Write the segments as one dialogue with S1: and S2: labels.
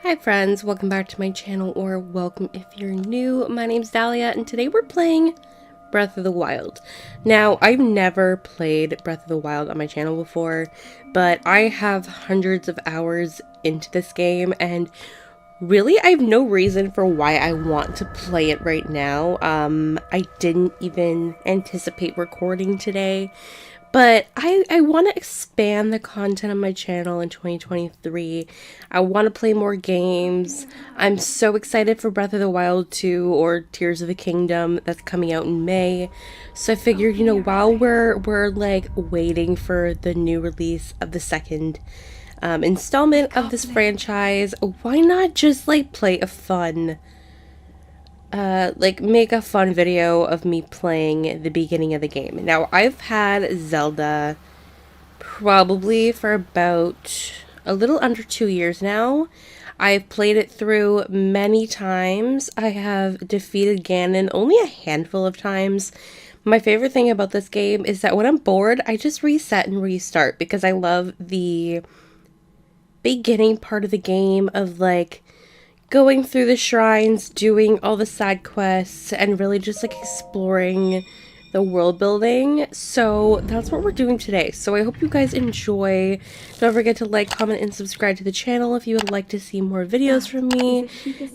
S1: Hi friends, welcome back to my channel, or welcome if you're new. My name's Dalia and today we're playing Breath of the Wild. Now, I've never played Breath of the Wild on my channel before, but I have hundreds of hours into this game and really I have no reason for why I want to play it right now. I didn't even anticipate recording today. But I want to expand the content on my channel in 2023. I want to play more games. I'm so excited for Breath of the Wild 2 or Tears of the Kingdom that's coming out in May. So I figured, you know, while we're like waiting for the new release of the second installment of this franchise, why not just like play a fun make a fun video of me playing the beginning of the game. Now, I've had Zelda probably for about a little under 2 years now. I've played it through many times. I have defeated Ganon only a handful of times. My favorite thing about this game is that when I'm bored, I just reset and restart because I love the beginning part of the game of like going through the shrines, doing all the side quests, and really just like exploring the world building. So that's what we're doing today. So I hope you guys enjoy. Don't forget to like, comment, and subscribe to the channel if you would like to see more videos from me.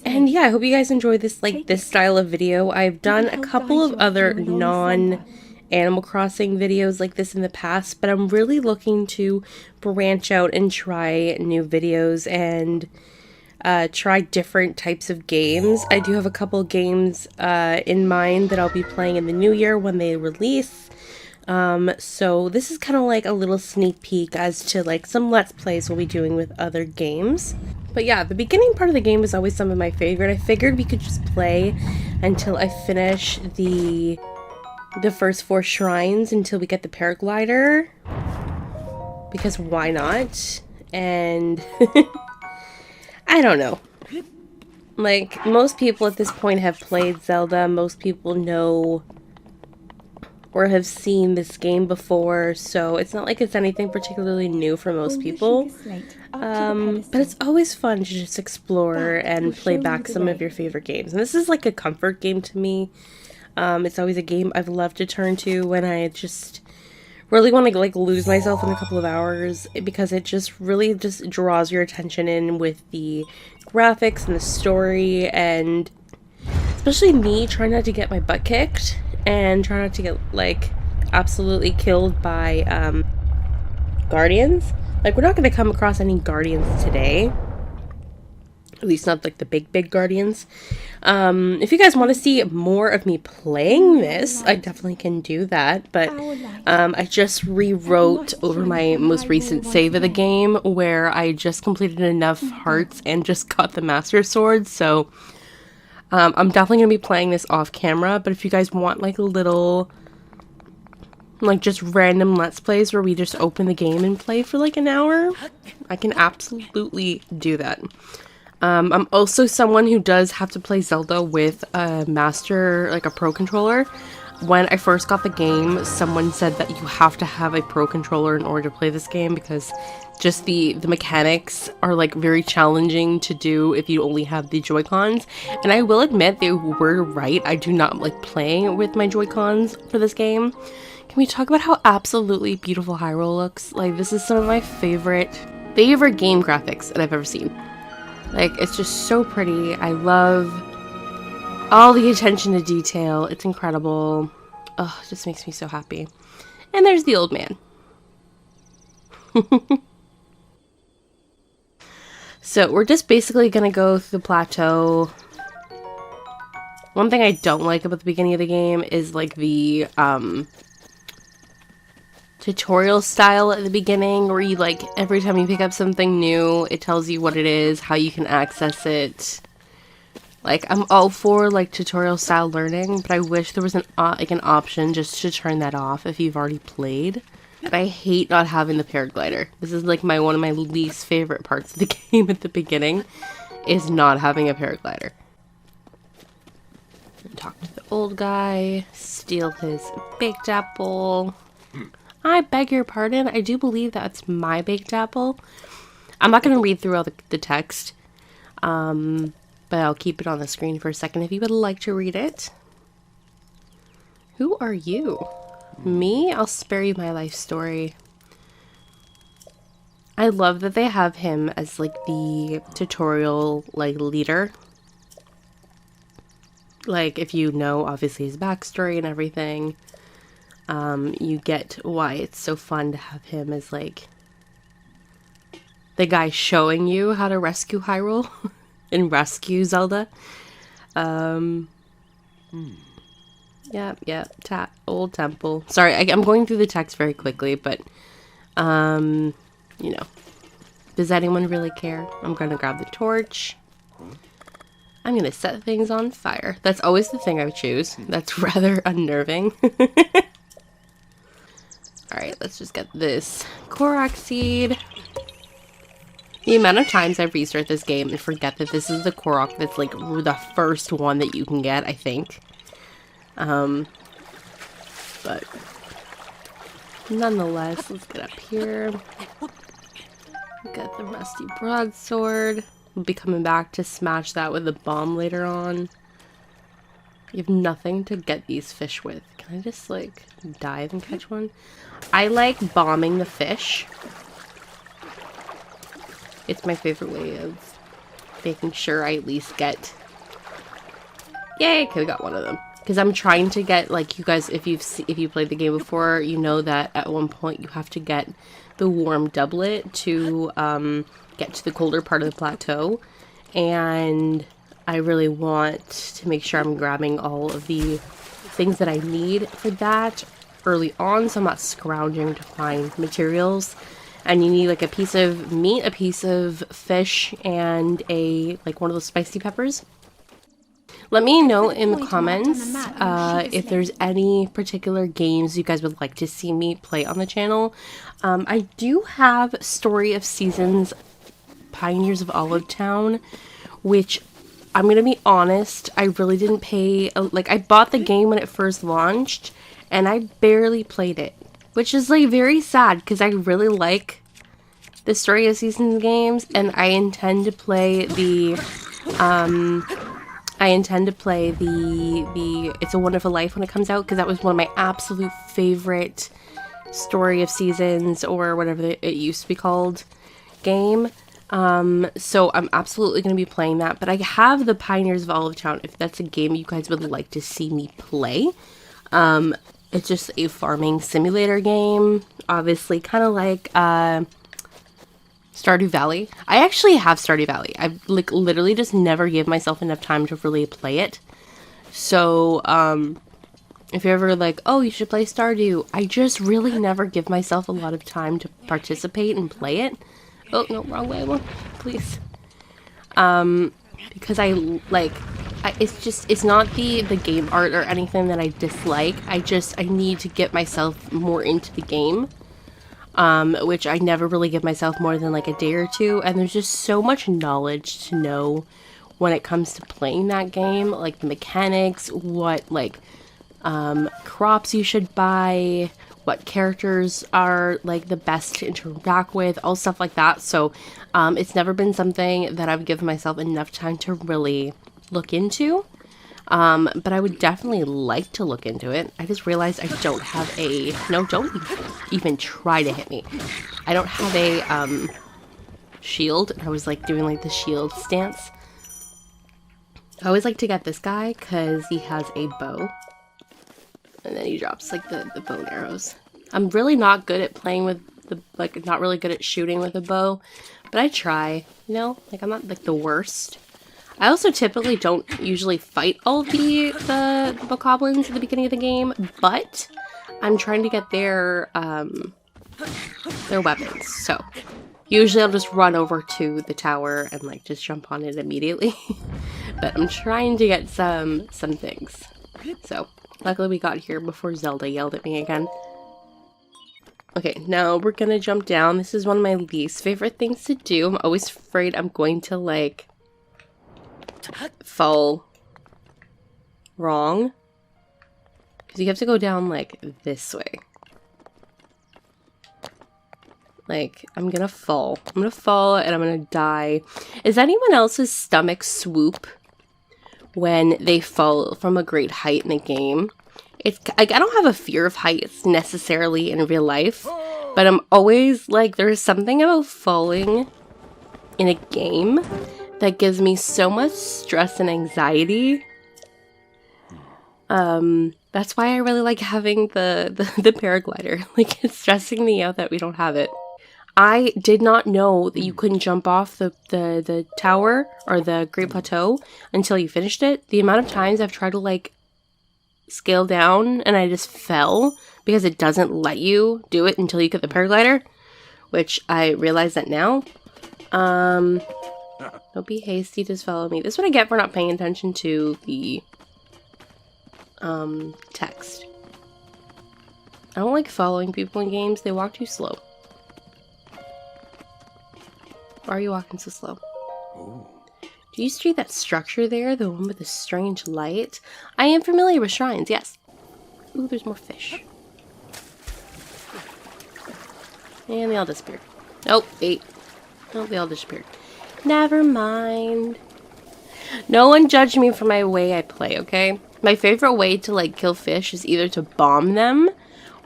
S1: And yeah, I hope you guys enjoy this this style of video. I've done a couple of other Animal Crossing videos like this in the past, but I'm really looking to branch out and try new videos and try different types of games. I do have a couple games in mind that I'll be playing in the new year when they release. So this is kind of like a little sneak peek as to like some Let's Plays we'll be doing with other games. But yeah, the beginning part of the game is always some of my favorite. I figured we could just play until I finish the first 4 shrines until we get the paraglider. Because why not? And I don't know. Like, most people at this point have played Zelda. Most people know or have seen this game before, so it's not like it's anything particularly new for most people. But it's always fun to just explore and play back some of your favorite games. And this is like a comfort game to me. It's always a game I've loved to turn to when I just really want to like lose myself in a couple of hours, because it just really just draws your attention in with the graphics and the story, and especially me trying not to get my butt kicked and trying not to get like absolutely killed by guardians. Like, we're not going to come across any guardians today. At least not like the big guardians. If you guys want to see more of me playing this, I definitely can do that. But I just rewrote over my most recent save of the game where I just completed enough hearts and just got the Master Sword. So I'm definitely going to be playing this off camera. But if you guys want like a little, like just random Let's Plays where we just open the game and play for like an hour, I can absolutely do that. I'm also someone who does have to play Zelda with a a pro controller. When I first got the game, someone said that you have to have a pro controller in order to play this game because just the mechanics are like very challenging to do if you only have the Joy-Cons. And I will admit they were right. I do not like playing with my Joy-Cons for this game. Can we talk about how absolutely beautiful Hyrule looks? Like, this is some of my favorite game graphics that I've ever seen. Like, it's just so pretty. I love all the attention to detail. It's incredible. Oh, it just makes me so happy. And there's the old man. So, we're just basically gonna go through the plateau. One thing I don't like about the beginning of the game is, like, the, tutorial style at the beginning where you like every time you pick up something new it tells you what it is, how you can access it. Like, I'm all for like tutorial style learning, but I wish there was an option just to turn that off if you've already played. And I hate not having the paraglider. This is like one of my least favorite parts of the game at the beginning, is not having a paraglider. Talk to the old guy, steal his baked apple. I beg your pardon, I do believe that's my baked apple. I'm not going to read through all the text. But I'll keep it on the screen for a second if you would like to read it. Who are you? Me? I'll spare you my life story. I love that they have him as like the tutorial like leader. Like if you know obviously his backstory and everything, you get why it's so fun to have him as like the guy showing you how to rescue Hyrule and rescue Zelda. Yeah, old temple. Sorry, I'm going through the text very quickly, but you know, does anyone really care? I'm gonna grab the torch. I'm gonna set things on fire. That's always the thing I would choose. That's rather unnerving. Alright, let's just get this Korok seed. The amount of times I restart this game and forget that this is the Korok that's like the first one that you can get, I think. But nonetheless, let's get up here. Get the rusty broadsword. We'll be coming back to smash that with a bomb later on. You have nothing to get these fish with. Can I just like dive and catch one? I like bombing the fish. It's my favorite way of making sure I at least get... Yay! Okay, we got one of them. Because I'm trying to get, like, you guys, if you played the game before, you know that at one point you have to get the warm doublet to get to the colder part of the plateau. And I really want to make sure I'm grabbing all of the things that I need for that early on, so I'm not scrounging to find materials. And you need like a piece of meat, a piece of fish, and like one of those spicy peppers. Let me know in the comments if there's any particular games you guys would like to see me play on the channel. I do have Story of Seasons Pioneers of Olive Town, which I'm gonna be honest, I really didn't pay, like I bought the game when it first launched and I barely played it, which is like very sad because I really like the Story of Seasons games and I intend to play the It's a Wonderful Life when it comes out, because that was one of my absolute favorite Story of Seasons, or whatever it used to be called, game. So I'm absolutely going to be playing that, but I have the Pioneers of Olive Town if that's a game you guys would like to see me play. It's just a farming simulator game, obviously, kind of like, Stardew Valley. I actually have Stardew Valley. I've like literally just never give myself enough time to really play it. So, if you're ever like, oh, you should play Stardew, I just really never give myself a lot of time to participate and play it. Oh, no, wrong way, well, please. Because it's not the game art or anything that I dislike. I need to get myself more into the game. Which I never really give myself more than like a day or two, and there's just so much knowledge to know when it comes to playing that game, like the mechanics, what like crops you should buy, what characters are like the best to interact with, all stuff like that. So it's never been something that I've given myself enough time to really look into. But I would definitely like to look into it. I just realized I don't have a... No, don't even try to hit me. I don't have a, shield. I was, like, doing, like, the shield stance. I always like to get this guy, because he has a bow. And then he drops, like, the bow and arrows. I'm really not good at playing with the... Like, not really good at shooting with a bow. But I try, you know? Like, I'm not, like, the worst. I also typically don't usually fight all the bokoblins at the beginning of the game, but I'm trying to get their weapons. So usually I'll just run over to the tower and like just jump on it immediately. But I'm trying to get some things. So luckily we got here before Zelda yelled at me again. Okay, now we're gonna jump down. This is one of my least favorite things to do. I'm always afraid I'm going to like fall wrong, because you have to go down like this way, Like, I'm gonna fall. I'm gonna fall and I'm gonna die. Is anyone else's stomach swoop when they fall from a great height in a game? It's like, I don't have a fear of heights necessarily in real life, but I'm always like, there's something about falling in a game that gives me so much stress and anxiety. That's why I really like having the paraglider. Like, it's stressing me out that we don't have it. I did not know that you couldn't jump off the tower or the Great Plateau until you finished it. The amount of times I've tried to like scale down and I just fell because it doesn't let you do it until you get the paraglider, which I realize that now. Don't be hasty, just follow me. This is what I get for not paying attention to the text. I don't like following people in games. They walk too slow. Why are you walking so slow? Ooh. Do you see that structure there? The one with the strange light? I am familiar with shrines, yes. Ooh, there's more fish. And they all disappeared. Nope, 8. Nope, they all disappeared. Never mind. No one judge me for my way I play, okay? My favorite way to, like, kill fish is either to bomb them,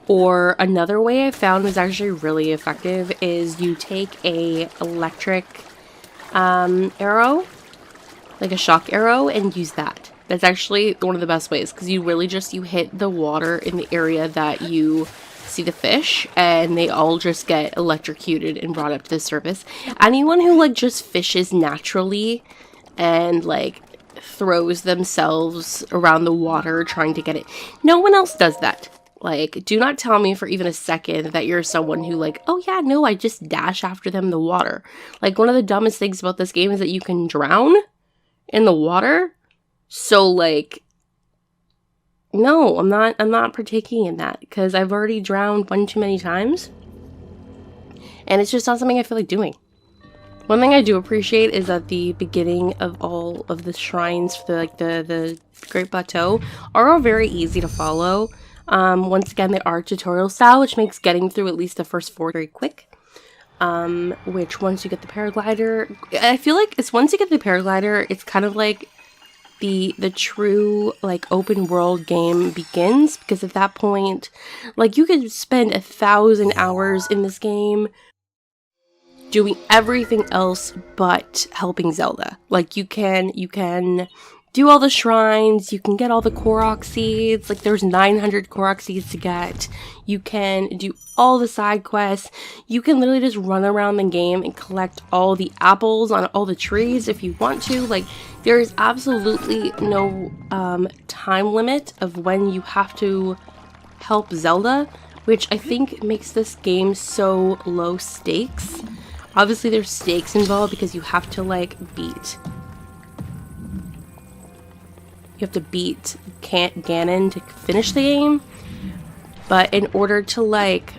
S1: or another way I found was actually really effective is you take a electric arrow, like a shock arrow, and use that. That's actually one of the best ways, because you really just, you hit the water in the area that you see the fish, and they all just get electrocuted and brought up to the surface. Anyone who, like, just fishes naturally and, like, throws themselves around the water trying to get it, no one else does that. Like, do not tell me for even a second that you're someone who, like, oh yeah, no, I just dash after them in the water. Like, one of the dumbest things about this game is that you can drown in the water. So, like, no, I'm not partaking in that, because I've already drowned one too many times. And it's just not something I feel like doing. One thing I do appreciate is at the beginning of all of the shrines for the Great Plateau are all very easy to follow. Once again, they are tutorial style, which makes getting through at least the first 4 very quick. Which once you get the paraglider, I feel like it's once you get the paraglider, it's kind of like the true, like, open world game begins, because at that point, like, you could spend 1,000 hours in this game doing everything else but helping Zelda. Like, you can do all the shrines, you can get all the Korok seeds, like, there's 900 Korok seeds to get, you can do all the side quests, you can literally just run around the game and collect all the apples on all the trees if you want to. Like, there is absolutely no time limit of when you have to help Zelda, which I think makes this game so low stakes. Obviously there's stakes involved because you have to, like, beat Ganon to finish the game, but in order to, like,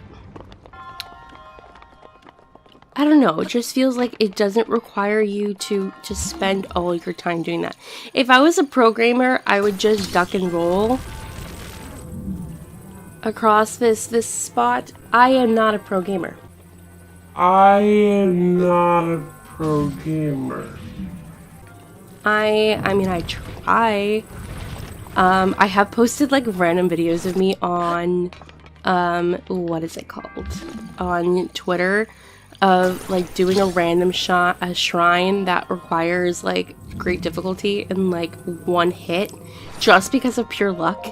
S1: I don't know, it just feels like it doesn't require you to spend all your time doing that. If I was a pro gamer, I would just duck and roll across this spot. I am not a pro gamer.
S2: I am not a pro gamer.
S1: I mean, I try. I have posted, like, random videos of me on, what is it called? On Twitter, of, like, doing a random shrine that requires, like, great difficulty in, like, 1 hit, just because of pure luck.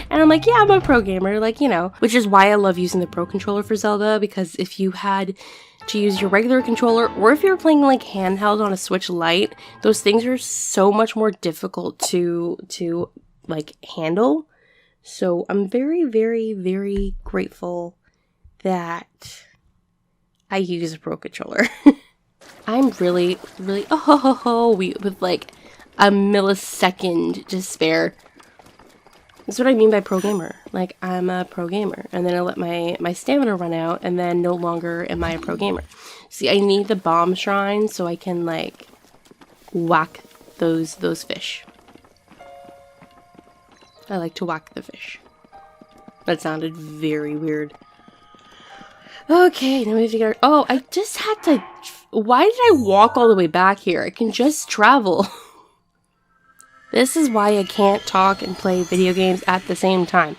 S1: And I'm like, yeah, I'm a pro gamer, like, you know. Which is why I love using the pro controller for Zelda, because if you had to use your regular controller, or if you're playing, like, handheld on a Switch Lite, those things are so much more difficult to like, handle. So I'm very, very, very grateful that I use a pro controller. I'm really, really, with, like, a millisecond to spare. That's what I mean by pro gamer. Like, I'm a pro gamer, and then I let my stamina run out, and then no longer am I a pro gamer. See, I need the bomb shrine so I can, like, whack those fish. I like to whack the fish. That sounded very weird. Okay, now we have to get... Oh, I just had to... Why did I walk all the way back here? I can just travel. This is why I can't talk and play video games at the same time.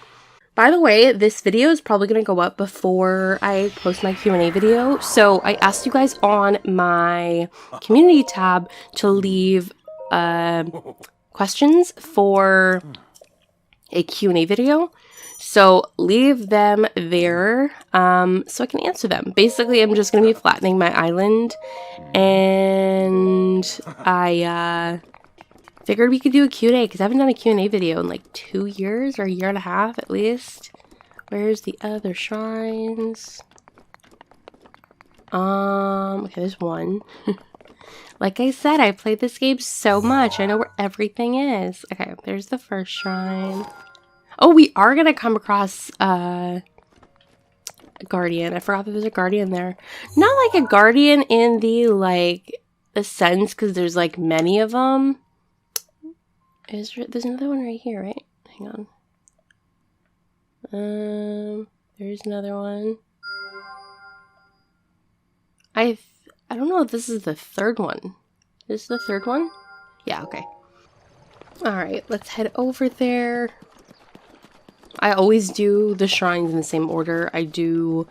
S1: By the way, this video is probably going to go up before I post my Q&A video. So I asked you guys on my community tab to leave questions for a Q&A video. So leave them there so I can answer them. Basically, I'm just going to be flattening my island. And I figured we could do a Q&A because I haven't done a Q&A video in like 2 years or a year and a half at least. Where's the other shrines? Okay, there's one. Like I said, I played this game so much. I know where everything is. Okay, there's the first shrine. Oh, we are going to come across a guardian. I forgot that there's a guardian there. Not like a guardian in the, like, the sense because there's, like, many of them. There's another one right here, right? Hang on. There's another one. I don't know if this is the third one. This is the third one? Yeah, okay. Alright, let's head over there. I always do the shrines in the same order. I do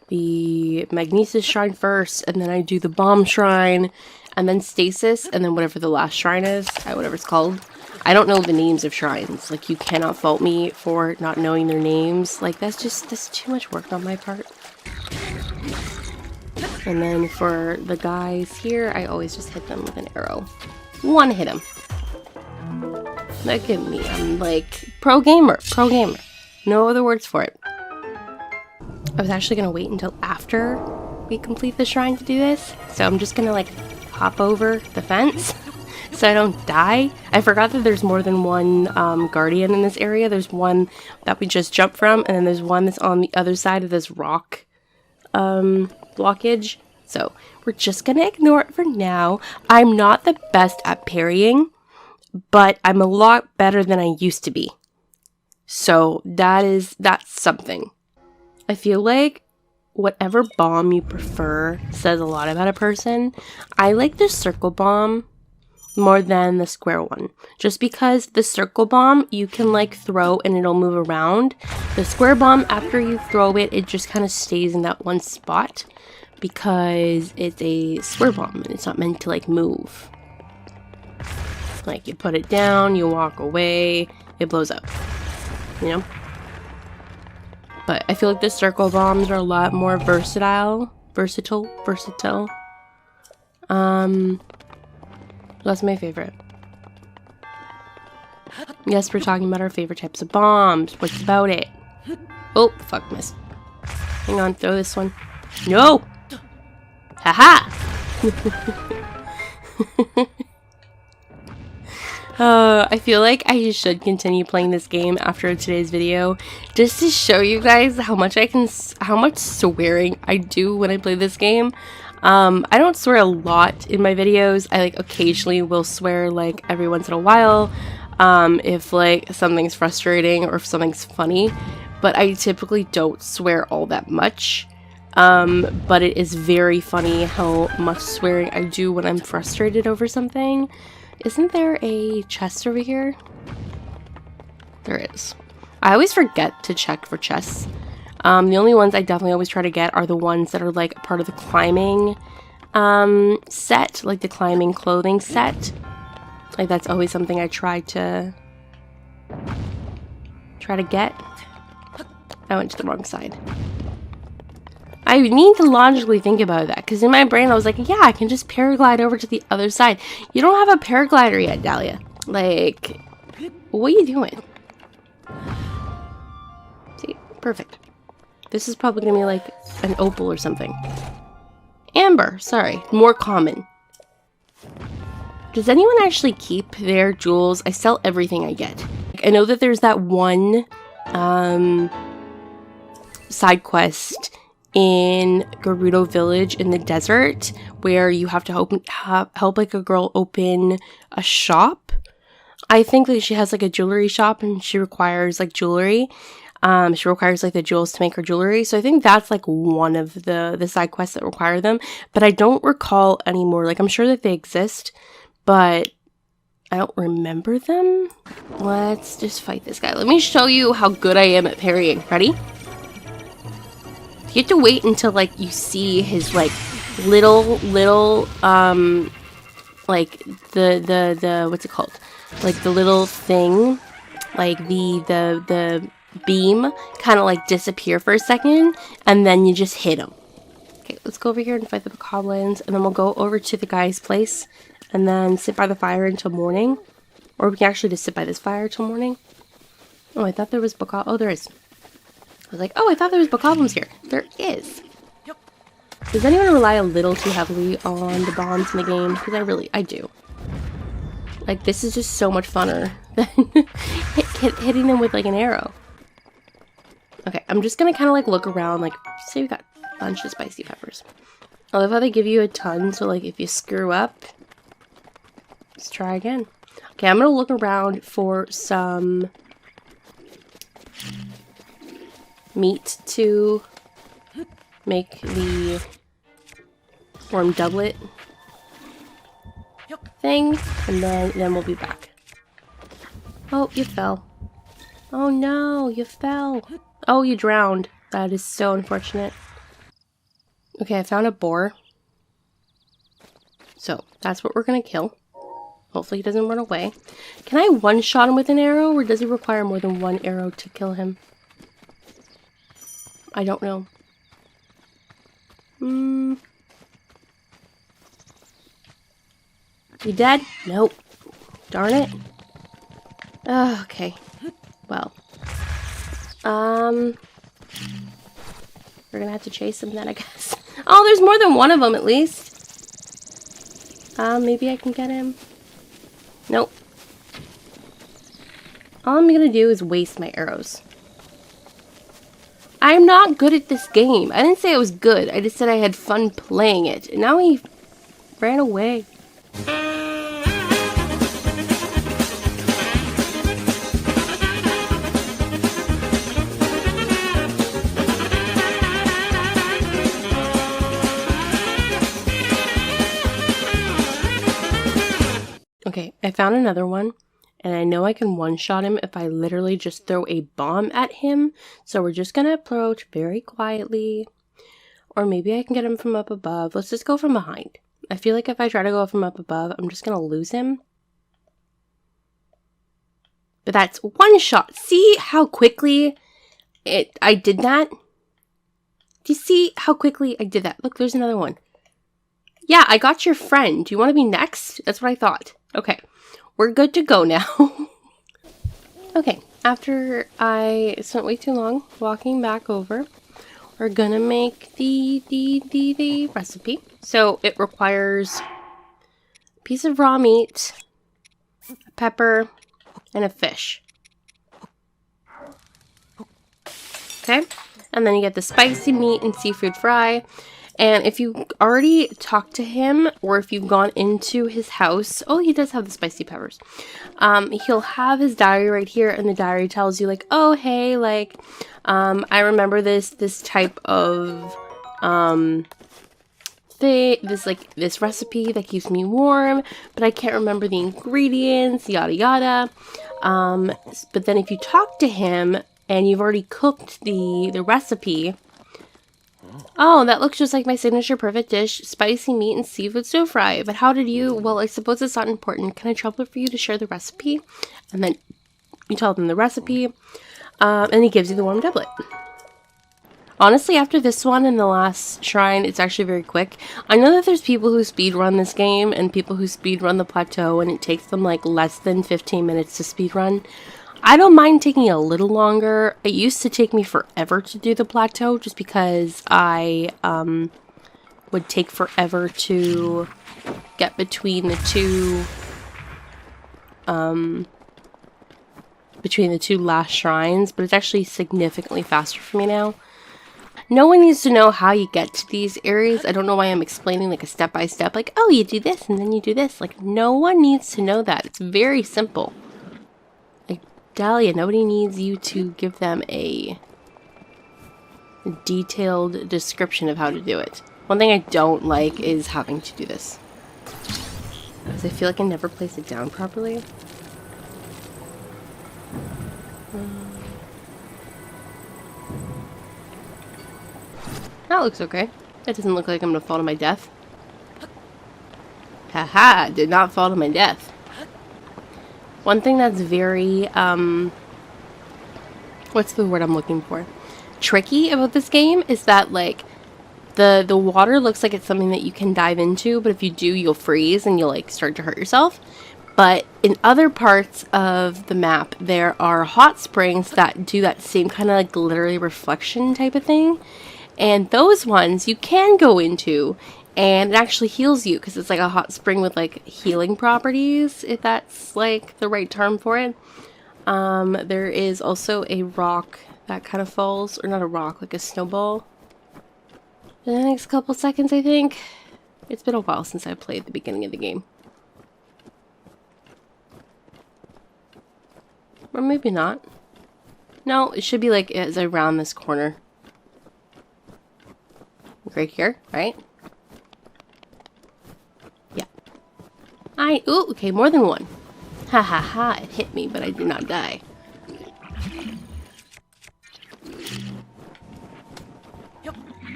S1: the Magnesis shrine first, and then I do the bomb shrine, and then stasis, and then whatever the last shrine is, whatever it's called. I don't know the names of shrines. Like, you cannot fault me for not knowing their names. Like, that's too much work on my part. And then for the guys here, I always just hit them with an arrow. One hit him. Look at me. I'm like, pro gamer. Pro gamer. No other words for it. I was actually going to wait until after we complete the shrine to do this. So I'm just going to, like, hop over the fence. So I don't die. I forgot that there's more than one guardian in this area. There's one that we just jumped from, and then there's one that's on the other side of this rock blockage. So we're just gonna ignore it for now. I'm not the best at parrying, but I'm a lot better than I used to be. So that's something. I feel like whatever bomb you prefer says a lot about a person. I like the circle bomb more than the square one, just because the circle bomb you can like throw and it'll move around. The square bomb, after you throw it, it just kind of stays in that one spot because it's a square bomb and it's not meant to like move. Like, you put it down, you walk away, it blows up, you know? But I feel like the circle bombs are a lot more versatile. That's my favorite. Yes, we're talking about our favorite types of bombs. What's about it? Oh, fuck, miss. Hang on, throw this one. No! Haha! I feel like I should continue playing this game after today's video, just to show you guys how much swearing I do when I play this game. I don't swear a lot in my videos. I like occasionally will swear like every once in a while, if like something's frustrating or if something's funny, but I typically don't swear all that much. But it is very funny how much swearing I do when I'm frustrated over something. Isn't there a chest over here? There is. I always forget to check for chests. The only ones I definitely always try to get are the ones that are like part of the climbing set, like the climbing clothing set. Like, that's always something I try to get. I went to the wrong side. I need to logically think about that, because in my brain I was like, yeah, I can just paraglide over to the other side. You don't have a paraglider yet, Dalia. Like, what are you doing? See, perfect. This is probably gonna be like an opal or something. Amber, sorry, more common. Does anyone actually keep their jewels? I sell everything I get. I know that there's that one side quest in Gerudo Village in the desert where you have to help like a girl open a shop. I think that she has like a jewelry shop and she requires like jewelry. She requires like the jewels to make her jewelry. So I think that's like one of the side quests that require them. But I don't recall anymore. Like I'm sure that they exist, but I don't remember them. Let's just fight this guy. Let me show you how good I am at parrying. Ready? You have to wait until like you see his like little like the what's it called? Like the little thing, like the beam kind of like disappear for a second, and then you just hit him. Okay, let's go over here and fight the bokoblins, and then we'll go over to the guy's place and then sit by the fire until morning. Or we can actually just sit by this fire till morning. Oh, I thought there was oh, there is. I was like, oh, I thought there was bokoblins here. There is. Does anyone rely a little too heavily on the bombs in the game? Because I do. Like, this is just so much funner than hitting them with, like, an arrow. Okay, I'm just gonna kind of, like, look around. Like, say we got a bunch of spicy peppers. I love how they give you a ton, so, like, if you screw up, let's try again. Okay, I'm gonna look around for some meat to make the worm doublet thing, and then we'll be back. Oh, you fell. Oh no, you fell. Oh, you drowned. That is so unfortunate. Okay, I found a boar. So, that's what we're gonna kill. Hopefully he doesn't run away. Can I one-shot him with an arrow, or does he require more than one arrow to kill him? I don't know. You dead? Nope. Darn it. Oh, okay. Well. We're gonna have to chase him then, I guess. Oh, there's more than one of them, at least. Maybe I can get him. Nope. All I'm gonna do is waste my arrows. I'm not good at this game. I didn't say I was good. I just said I had fun playing it. And now he ran away. Okay, I found another one, and I know I can one-shot him if I literally just throw a bomb at him. So we're just gonna approach very quietly, or maybe I can get him from up above. Let's just go from behind. I feel like if I try to go from up above, I'm just gonna lose him. But that's one shot. See how quickly I did that? Do you see how quickly I did that? Look, there's another one. Yeah, I got your friend. Do you want to be next? That's what I thought. Okay, we're good to go now. Okay, after I spent way too long walking back over, we're gonna make the recipe. So it requires a piece of raw meat, a pepper, and a fish. Okay, and then you get the spicy meat and seafood fry. And if you already talked to him, or if you've gone into his house, oh, he does have the spicy peppers. He'll have his diary right here, and the diary tells you like, oh, hey, like, I remember this type of this recipe that keeps me warm, but I can't remember the ingredients, yada yada. But then if you talk to him and you've already cooked the recipe. Oh, that looks just like my signature perfect dish, spicy meat and seafood stir fry. But how did you? Well, I suppose it's not important. Can I trouble it for you to share the recipe? And then you tell them the recipe, and he gives you the warm doublet. Honestly, after this one and the last shrine, it's actually very quick. I know that there's people who speedrun this game and people who speedrun the plateau, and it takes them like less than 15 minutes to speedrun. I don't mind taking a little longer. It used to take me forever to do the plateau just because I would take forever to get between the two last shrines, but it's actually significantly faster for me now. No one needs to know how you get to these areas. I don't know why I'm explaining like a step-by-step, like, oh, you do this and then you do this. Like, no one needs to know that. It's very simple. Dalia, nobody needs you to give them a detailed description of how to do it. One thing I don't like is having to do this, because I feel like I never place it down properly. That looks okay. That doesn't look like I'm gonna fall to my death. Haha, did not fall to my death. One thing that's very, what's the word I'm looking for? Tricky about this game is that, like, the water looks like it's something that you can dive into, but if you do, you'll freeze and you'll, like, start to hurt yourself. But in other parts of the map, there are hot springs that do that same kind of, like, glittery reflection type of thing. And those ones you can go into, and it actually heals you, because it's like a hot spring with, like, healing properties, if that's, like, the right term for it. There is also a rock that kind of falls, or not a rock, like a snowball. In the next couple seconds, I think. It's been a while since I played the beginning of the game. Or maybe not. No, it should be like as I round this corner. Right here, right? Yeah. Ooh, okay, more than one. Ha ha ha, it hit me, but I did not die.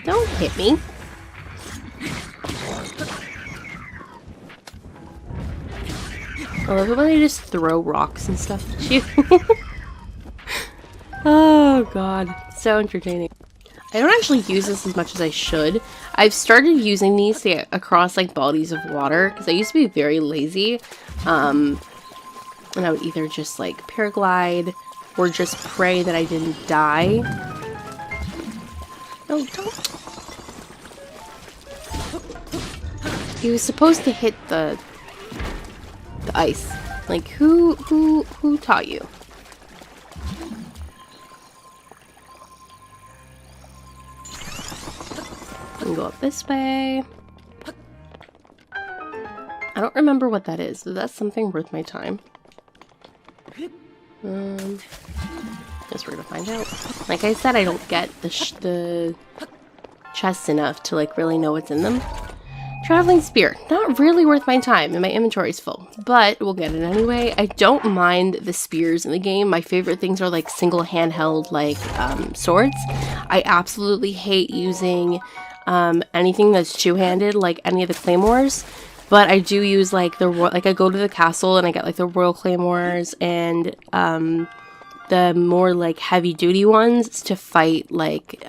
S1: Don't hit me. I love it when they just throw rocks and stuff at you. Oh god, so entertaining. I don't actually use this as much as I should. I've started using these to get across like bodies of water because I used to be very lazy. And I would either just like paraglide or just pray that I didn't die. No, don't. He was supposed to hit the ice. Like who taught you? And go up this way. I don't remember what that is. Is that something worth my time? Guess we're gonna find out. Like I said, I don't get the chests enough to like really know what's in them. Traveling spear, not really worth my time, and my inventory's full, but we'll get it anyway. I don't mind the spears in the game. My favorite things are like single handheld like swords. I absolutely hate using anything that's two-handed, like any of the claymores. But I do use like I go to the castle and I get like the royal claymores and the more like heavy-duty ones to fight like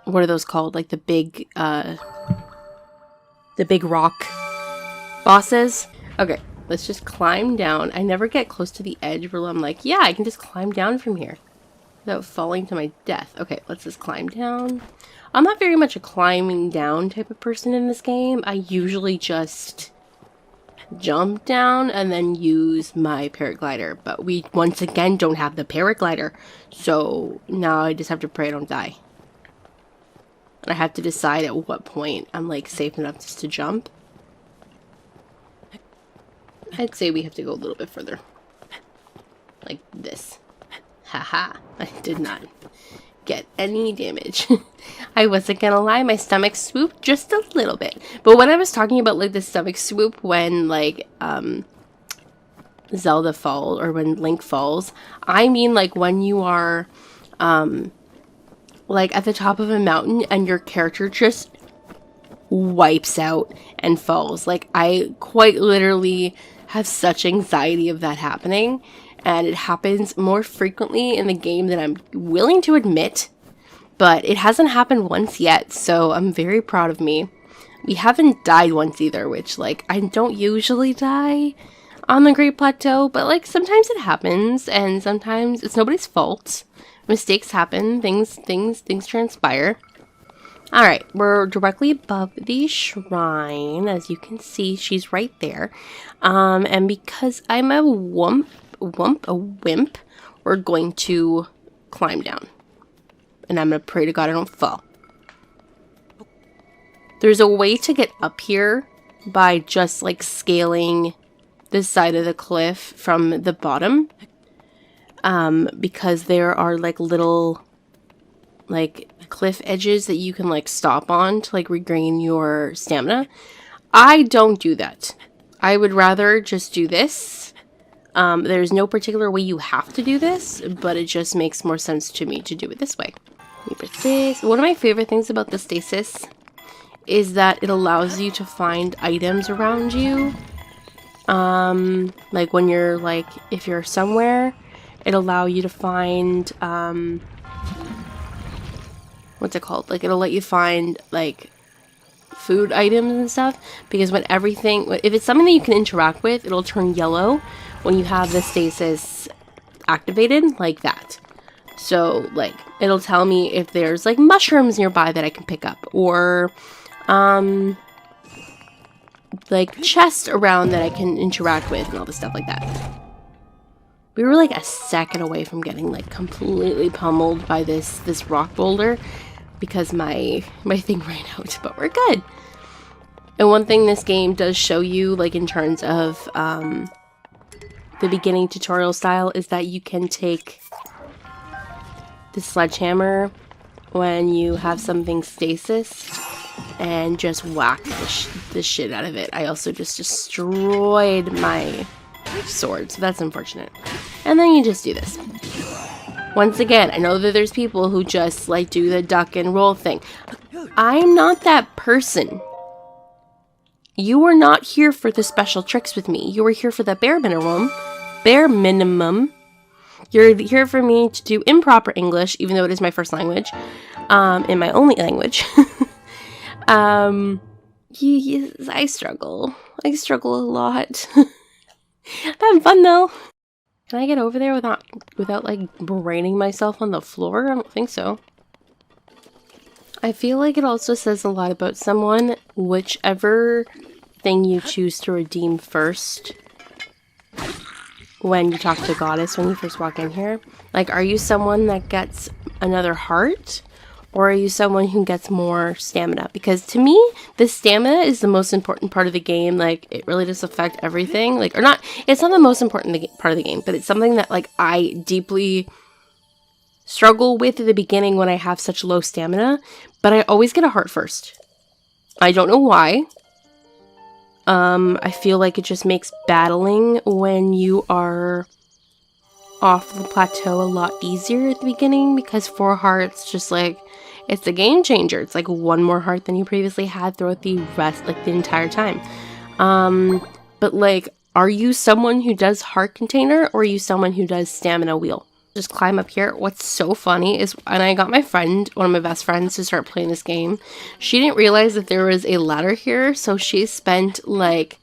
S1: what are those called? Like the big rock bosses. Okay, let's just climb down. I never get close to the edge where I'm like, yeah, I can just climb down from here without falling to my death. Okay, let's just climb down. I'm not very much a climbing down type of person in this game. I usually just jump down and then use my paraglider. But we, once again, don't have the paraglider. So now I just have to pray I don't die. And I have to decide at what point I'm like safe enough just to jump. I'd say we have to go a little bit further. Like this. Haha, I did not get any damage. I wasn't gonna lie, my stomach swooped just a little bit. But when I was talking about like the stomach swoop when like Zelda falls or when Link falls, I mean like when you are like at the top of a mountain and your character just wipes out and falls. Like I quite literally have such anxiety of that happening. And it happens more frequently in the game than I'm willing to admit. But it hasn't happened once yet, so I'm very proud of me. We haven't died once either, which, like, I don't usually die on the Great Plateau. But, like, sometimes it happens, and sometimes it's nobody's fault. Mistakes happen, things transpire. Alright, we're directly above the shrine. As you can see, she's right there. And because I'm a wimp, we're going to climb down. And I'm going to pray to God I don't fall. There's a way to get up here by just like scaling this side of the cliff from the bottom. Because there are like little like cliff edges that you can like stop on to like regain your stamina. I don't do that. I would rather just do this. There's no particular way you have to do this, but it just makes more sense to me to do it this way. One of my favorite things about the stasis is that it allows you to find items around you. Like when you're like, if you're somewhere, it'll allow you to find, what's it called? Like, it'll let you find, like, food items and stuff. Because when everything, if it's something that you can interact with, it'll turn yellow when you have the stasis activated, like that. So, like, it'll tell me if there's, like, mushrooms nearby that I can pick up. Or, like, chests around that I can interact with and all this stuff like that. We were, like, a second away from getting, like, completely pummeled by this rock boulder. Because my thing ran out, but we're good. And one thing this game does show you, like in terms of the beginning tutorial style, is that you can take the sledgehammer when you have something stasis and just whack the shit out of it. I also just destroyed my sword, so that's unfortunate. And then you just do this. Once again, I know that there's people who just like do the duck and roll thing. I'm not that person. You are not here for the special tricks with me. You are here for the bare minimum. Bare minimum. You're here for me to do improper English, even though it is my first language. In my only language. I struggle. I struggle a lot. Having fun though. Can I get over there without like braining myself on the floor? I don't think so. I feel like it also says a lot about someone, whichever thing you choose to redeem first when you talk to Goddess when you first walk in here. Like, are you someone that gets another heart? Or are you someone who gets more stamina? Because to me, the stamina is the most important part of the game. Like, it really does affect everything. Like, or not, it's not the most important part of the game, but it's something that, like, I deeply struggle with at the beginning when I have such low stamina. But I always get a heart first. I don't know why. I feel like it just makes battling when you are off the plateau a lot easier at the beginning, because 4 hearts just like, it's a game changer. It's like 1 more heart than you previously had throughout the rest, like the entire time. But like, are you someone who does heart container, or are you someone who does stamina wheel? Just climb up here. What's so funny is, and I got my friend, one of my best friends, to start playing this game. She didn't realize that there was a ladder here, so she spent like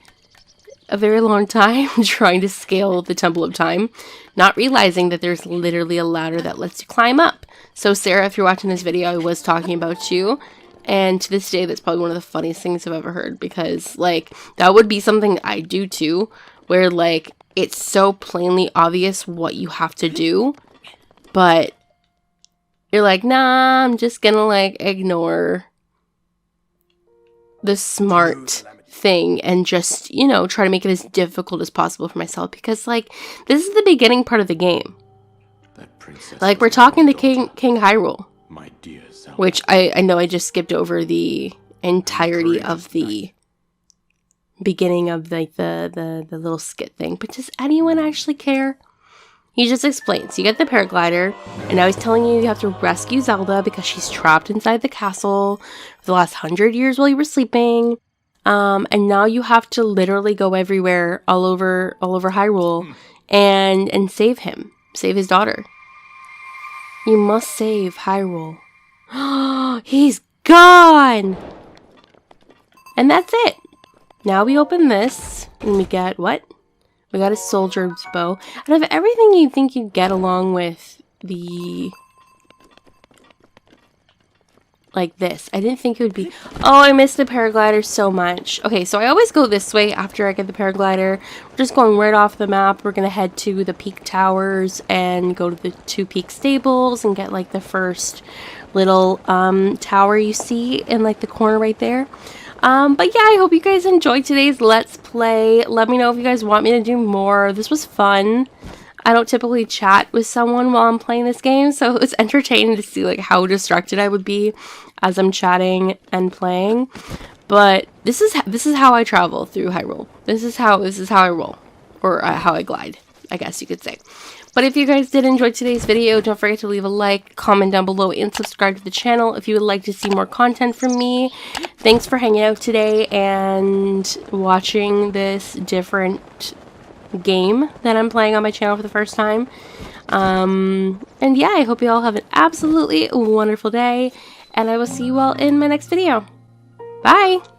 S1: a very long time trying to scale the Temple of Time, not realizing that there's literally a ladder that lets you climb up. So Sarah, if you're watching this video, I was talking about you, and to this day, that's probably one of the funniest things I've ever heard, because like, that would be something I do too, where like, it's so plainly obvious what you have to do, but you're like, nah, I'm just gonna like ignore the smart thing and just, you know, try to make it as difficult as possible for myself, because like, this is the beginning part of the game. Like, we're talking to King Hiiiii,
S3: my dear Zelda,
S1: which I know I just skipped over the entirety of the beginning of like the little skit thing, but does anyone actually care? He just explains, you get the paraglider, and now he's telling you have to rescue Zelda because she's trapped inside the castle for the last 100 years while you were sleeping. And now you have to literally go everywhere, all over Hyrule, and save him, save his daughter. You must save Hyrule. He's gone! And that's it. Now we open this, and we get what? We got a soldier's bow. Out of everything you'd think you'd get along with the... like this, I didn't think it would be... Oh, I missed the paraglider so much. Okay, so I always go this way after I get the paraglider. We're just going right off the map. We're going to head to the Peak Towers and go to the 2 Peak Stables and get like the first little tower you see in like the corner right there. But yeah, I hope you guys enjoyed today's Let's Play. Let me know if you guys want me to do more. This was fun. I don't typically chat with someone while I'm playing this game, so it was entertaining to see like how distracted I would be as I'm chatting and playing. But this is how I travel through Hyrule. This is how I roll, or how I glide, I guess you could say. But if you guys did enjoy today's video, don't forget to leave a like, comment down below, and subscribe to the channel if you would like to see more content from me. Thanks for hanging out today and watching this different game that I'm playing on my channel for the first time. And yeah, I hope you all have an absolutely wonderful day, and I will see you all in my next video. Bye!